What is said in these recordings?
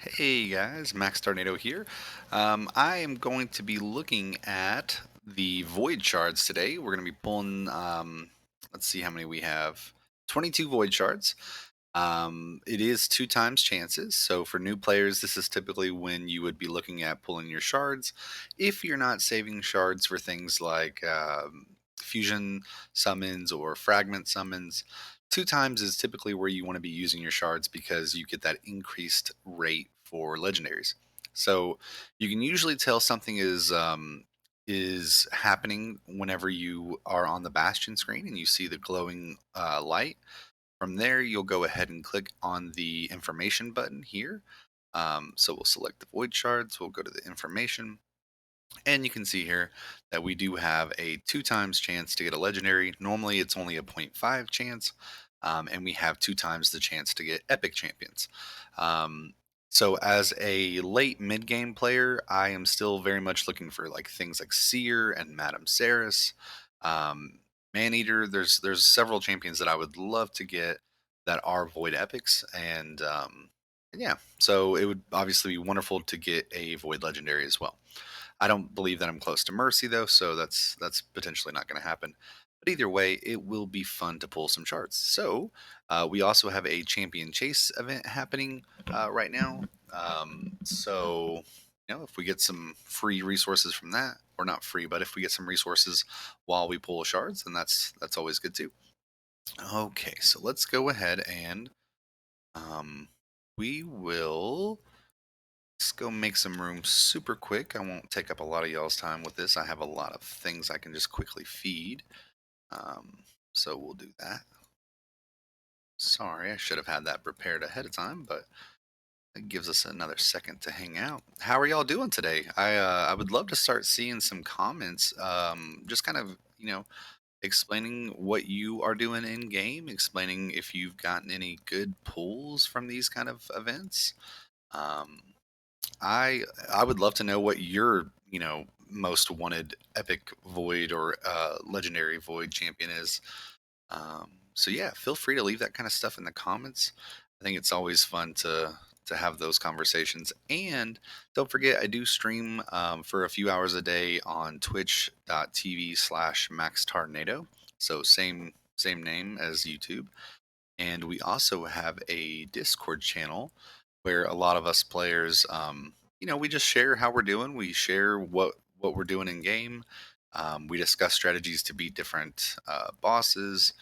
Hey guys, Max Tornado here. I am going to be looking at the Void Shards today. We're going to be pulling, let's see how many we have. 22 Void Shards. It is two times chances. So for new players, this is typically when you would be looking at pulling your shards. If you're not saving shards for things like fusion summons or fragment summons, two times is typically where you want to be using your shards because you get that increased rate for legendaries. So you can usually tell something is happening whenever you are on the bastion screen and you see the glowing light. From there, you'll go ahead and click on the information button here. So we'll select the void shards. We'll go to the information. And you can see here that we do have a two times chance to get a legendary. Normally, it's only a zero point 0.5 chance, and we have two times the chance to get epic champions. Um, so, as a late mid game player, I am still very much looking for like things like Seer and Madame Ceres, um, Maneater. There's several champions that I would love to get that are void epics, and yeah, so it would obviously be wonderful to get a void legendary as well. I don't believe that I'm close to Mercy though, so that's potentially not going to happen. But either way, it will be fun to pull some charts. So we also have a champion chase event happening right now. So if we get some free resources from that, or not free, but if we get some resources while we pull shards, then that's always good too. Okay, so let's go ahead and um, we will. Let's go make some room super quick. I won't take up a lot of y'all's time with this. I have a lot of things I can just quickly feed. Um, so we'll do that. Sorry, I should have had that prepared ahead of time, but it gives us another second to hang out. How are y'all doing today? I would love to start seeing some comments. Just kind of explaining what you are doing in game, explaining if you've gotten any good pulls from these kind of events. Um, I would love to know what your most wanted epic void or legendary void champion is. So yeah, feel free to leave that kind of stuff in the comments. I think it's always fun to have those conversations. And don't forget, I do stream for a few hours a day on twitch.tv/maxtarnado. So same name as YouTube. And we also have a Discord channel where a lot of us players, we just share how we're doing. We share what we're doing in game. We discuss strategies to beat different bosses.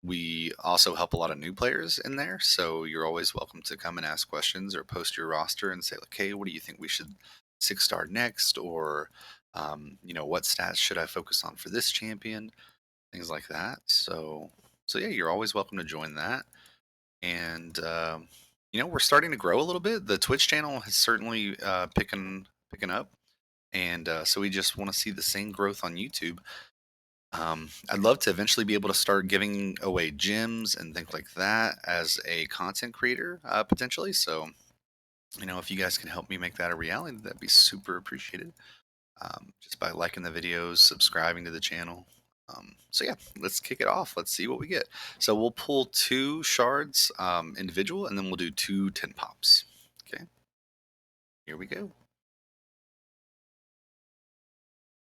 We also help a lot of new players in there, so you're always welcome to come and ask questions or post your roster and say like, "Hey, what do you think we should six-star next?" Or, what stats should I focus on for this champion? Things like that. So yeah, you're always welcome to join that. And we're starting to grow a little bit. The Twitch channel has certainly picking up, and so we just want to see the same growth on YouTube. I'd love to eventually be able to start giving away gems and things like that as a content creator, potentially. So, if you guys can help me make that a reality, that'd be super appreciated. Just by liking the videos, subscribing to the channel. So yeah, let's kick it off. Let's see what we get. So we'll pull two shards individual, and then we'll do two 10 pops. Okay, here we go.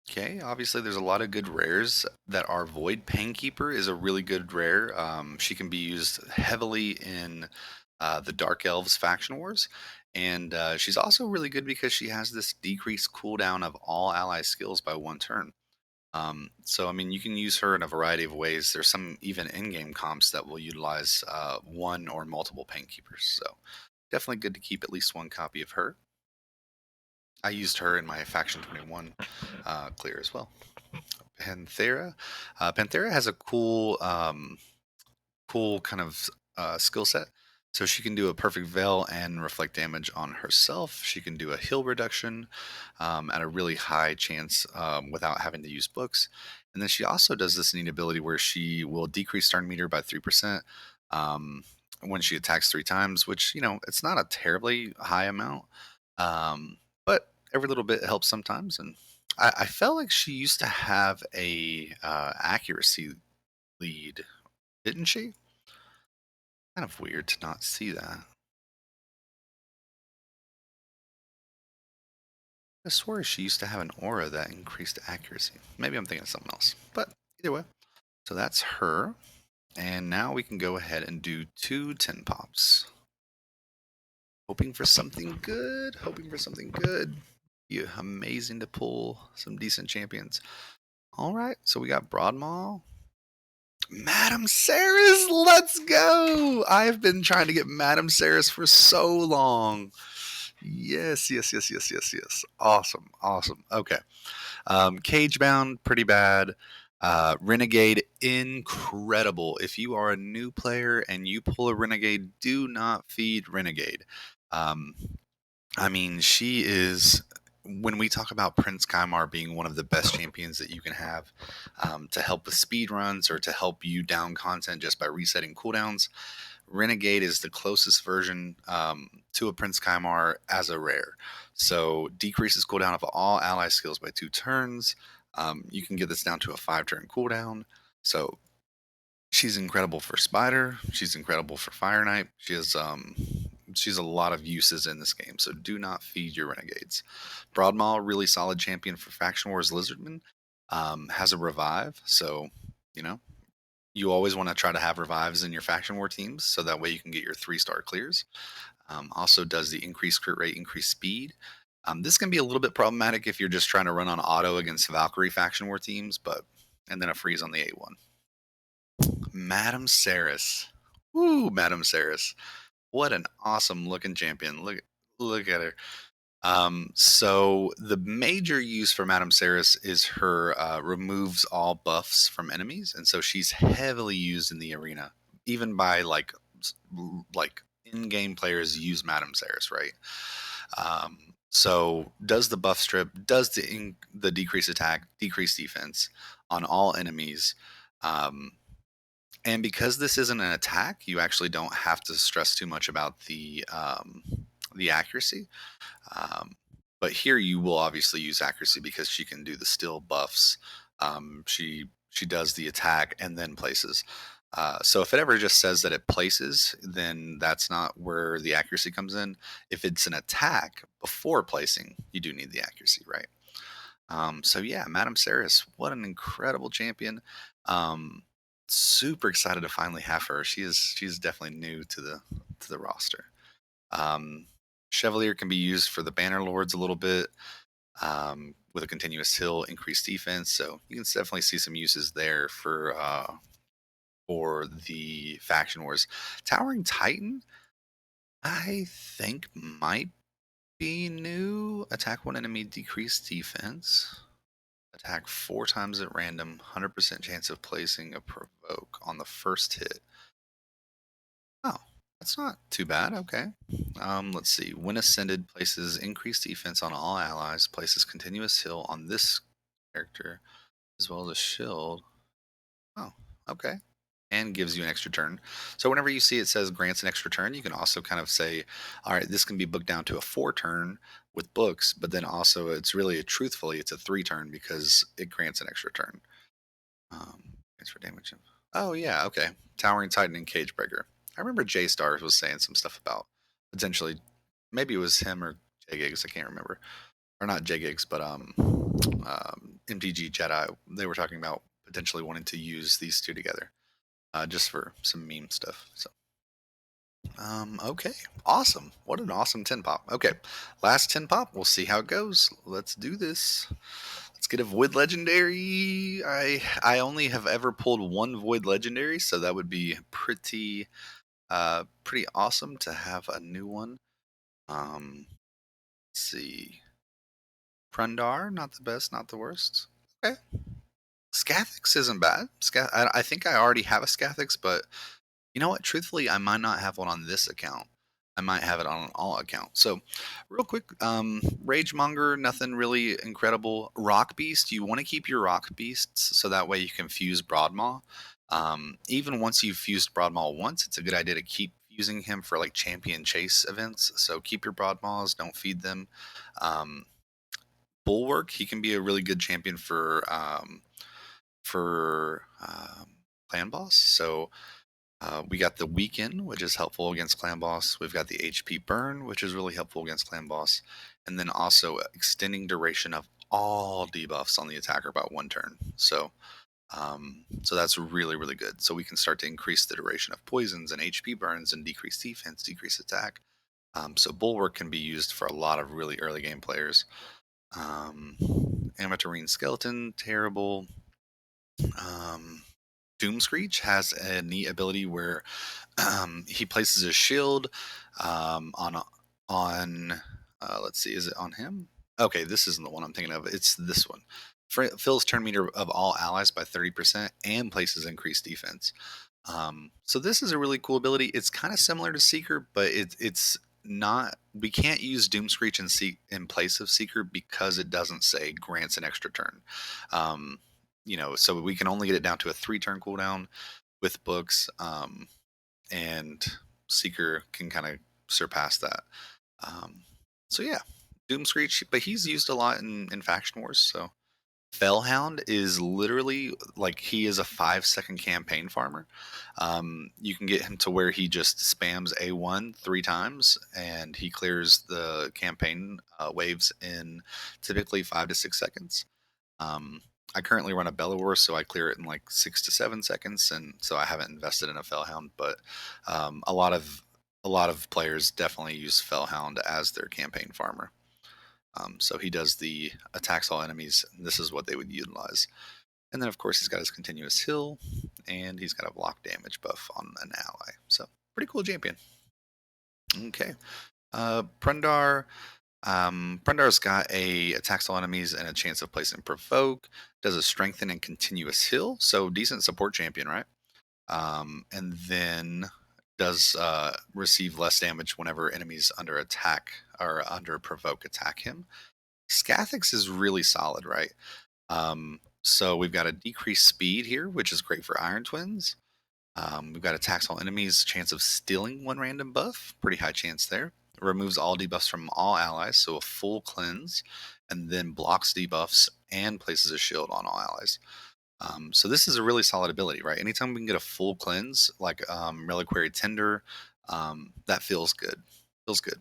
Okay, obviously there's a lot of good rares that are void. Painkeeper is a really good rare. She can be used heavily in the Dark Elves faction wars, and she's also really good because she has this decreased cooldown of all ally skills by one turn. So I mean, you can use her in a variety of ways. There's some even in-game comps that will utilize one or multiple painkeepers. So definitely good to keep at least one copy of her. I used her in my Faction 21 clear as well. Panthera. Panthera has a cool kind of skill set. So she can do a perfect veil and reflect damage on herself. She can do a heal reduction at a really high chance without having to use books. And then she also does this neat ability where she will decrease stun meter by 3% um, when she attacks three times, which, it's not a terribly high amount. But every little bit helps sometimes. And I felt like she used to have a accuracy lead, didn't she? Kind of weird to not see that. I swear she used to have an aura that increased accuracy. Maybe I'm thinking of something else. But either way, so that's her. And now we can go ahead and do 2 10 pops. Hoping for something good. Hoping for something good. You amazing to pull some decent champions. All right, so we got Broadmaw. Madam Saris, let's go! I've been trying to get Madam Saris for so long. Yes, yes, yes, yes, yes, yes. Awesome, awesome. Okay. Cagebound, pretty bad. Renegade, incredible. If you are a new player and you pull a Renegade, do not feed Renegade. Um, I mean, she is. When we talk about Prince Kaimar being one of the best champions that you can have to help with speed runs or to help you down content just by resetting cooldowns, Renegade is the closest version to a Prince Kaimar as a rare. So decreases cooldown of all ally skills by 2 turns. You can get this down to a 5 turn cooldown. So she's incredible for Spider. She's incredible for Fire Knight. She's a lot of uses in this game. So do not feed your Renegades. Broadmaw, really solid champion for Faction Wars Lizardman. Has a revive. So, you know, you always want to try to have revives in your faction war teams so that way you can get your 3-star clears. Also does the increased crit rate, increased speed. This can be a little bit problematic if you're just trying to run on auto against Valkyrie faction war teams, but and then a freeze on the A1. Madam Saris. Woo, Madam Saris. What an awesome looking champion. Look at her. So the major use for Madame Saris is her removes all buffs from enemies, and so she's heavily used in the arena, even by like in-game players use Madame Saris, right? So does the buff strip, does the decrease attack, decrease defense on all enemies, um, and because this isn't an attack, you actually don't have to stress too much about the accuracy. Um, but here you will obviously use accuracy because she can do the still buffs. She does the attack and then places. So if it ever just says that it places, then that's not where the accuracy comes in. If it's an attack before placing, you do need the accuracy, right? So yeah, Madam Saris, what an incredible champion. Um, Super excited to finally have her. She's definitely new to the roster. Um, Chevalier can be used for the Banner Lords a little bit with a continuous hill, increased defense. So you can definitely see some uses there for the faction wars. Towering Titan, I think might be new. Attack one enemy, decrease defense. Attack 4 times at random, 100% chance of placing a provoke on the first hit. Oh, that's not too bad. Okay. Let's see. When ascended, places increased defense on all allies, places continuous heal on this character, as well as a shield. Oh, okay. And gives you an extra turn. So whenever you see it says grants an extra turn, you can also kind of say, all right, this can be booked down to a 4 turn with books, but then also truthfully, it's a 3 turn because it grants an extra turn. Thanks for damage. Oh yeah, okay. Towering Titan and Cage Breaker. I remember J Stars was saying some stuff about potentially, maybe it was him or J Gigs. I can't remember, or not J Gigs, but MTG Jedi. They were talking about potentially wanting to use these two together, just for some meme stuff. So, okay, awesome. What an awesome 10 pop. Okay, last 10 pop. We'll see how it goes. Let's do this. Let's get a Void Legendary. I only have ever pulled one Void Legendary, so that would be pretty awesome to have a new one. Let's see. Prundar, not the best, not the worst. Okay. Scathix isn't bad. I think I already have a Scathix, but you know what? Truthfully, I might not have one on this account. I might have it on an all account. So, real quick, Ragemonger, nothing really incredible. Rock Beast, you want to keep your Rock Beasts so that way you can fuse Broadmaw. Even once you've fused Broadmaw once, it's a good idea to keep using him for like champion chase events. So keep your Broadmaws, don't feed them. Um, Bulwark, he can be a really good champion for clan boss. So We got the weaken, which is helpful against clan boss. We've got the HP burn, which is really helpful against clan boss, and then also extending duration of all debuffs on the attacker by 1 turn. So that's really really good. So we can start to increase the duration of poisons and HP burns and decrease defense, decrease attack. So bulwark can be used for a lot of really early game players. Um, Amateurine skeleton, terrible. Um, Doom Screech has a neat ability where he places a shield on let's see, is it on him? Okay, this isn't the one I'm thinking of. It's this one. Fills turn meter of all allies by 30% and places increased defense. So this is a really cool ability. It's kind of similar to Seeker, but it's not. We can't use Doom Screech in place of Seeker because it doesn't say grants an extra turn. Um, so we can only get it down to a 3 turn cooldown with books, and Seeker can kind of surpass that. Um, so yeah, Doom Screech, but he's used a lot in Faction Wars. So Fellhound is literally like he is a 5 second campaign farmer. You can get him to where he just spams A1 3 times and he clears the campaign waves in typically 5 to 6 seconds. Um, I currently run a Bellower, so I clear it in like 6 to 7 seconds, and so I haven't invested in a Fellhound. But a lot of players definitely use Fellhound as their campaign farmer. So he does the attacks all enemies. And this is what they would utilize. And then of course he's got his continuous heal, and he's got a block damage buff on an ally. So pretty cool champion. Okay, Prundar. Prundar's got a attacks all enemies and a chance of placing provoke. Does a strengthen and continuous heal, so decent support champion, right? And then does receive less damage whenever enemies under attack or under provoke attack him. Scathix is really solid, right? So we've got a decreased speed here, which is great for Iron Twins. We've got attacks all enemies, chance of stealing 1 random buff, pretty high chance there. Removes all debuffs from all allies, so a full cleanse, and then blocks debuffs and places a shield on all allies. So this is a really solid ability, right? Anytime we can get a full cleanse, like Reliquary Tender, that feels good. Feels good.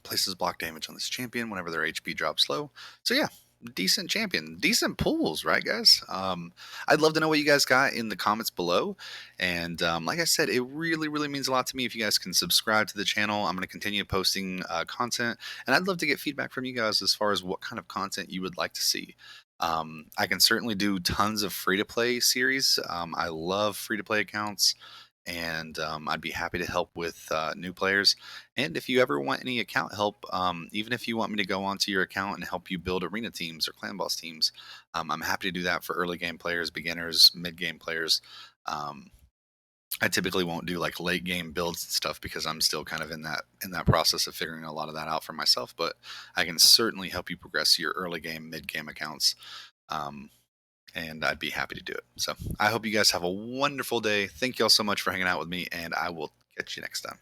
Places block damage on this champion whenever their HP drops low. So yeah, decent champion, decent pools, right, guys? I'd love to know what you guys got in the comments below. And like I said, it really, really means a lot to me if you guys can subscribe to the channel. I'm going to continue posting content, and I'd love to get feedback from you guys as far as what kind of content you would like to see. I can certainly do tons of free to play series. I love free to play accounts, and I'd be happy to help with new players. And if you ever want any account help, even if you want me to go onto your account and help you build arena teams or clan boss teams, I'm happy to do that for early game players, beginners, mid game players. Um, I typically won't do like late game builds and stuff because I'm still kind of in that process of figuring a lot of that out for myself. But I can certainly help you progress your early game, mid game accounts. Um, and I'd be happy to do it. So I hope you guys have a wonderful day. Thank you all so much for hanging out with me, and I will catch you next time.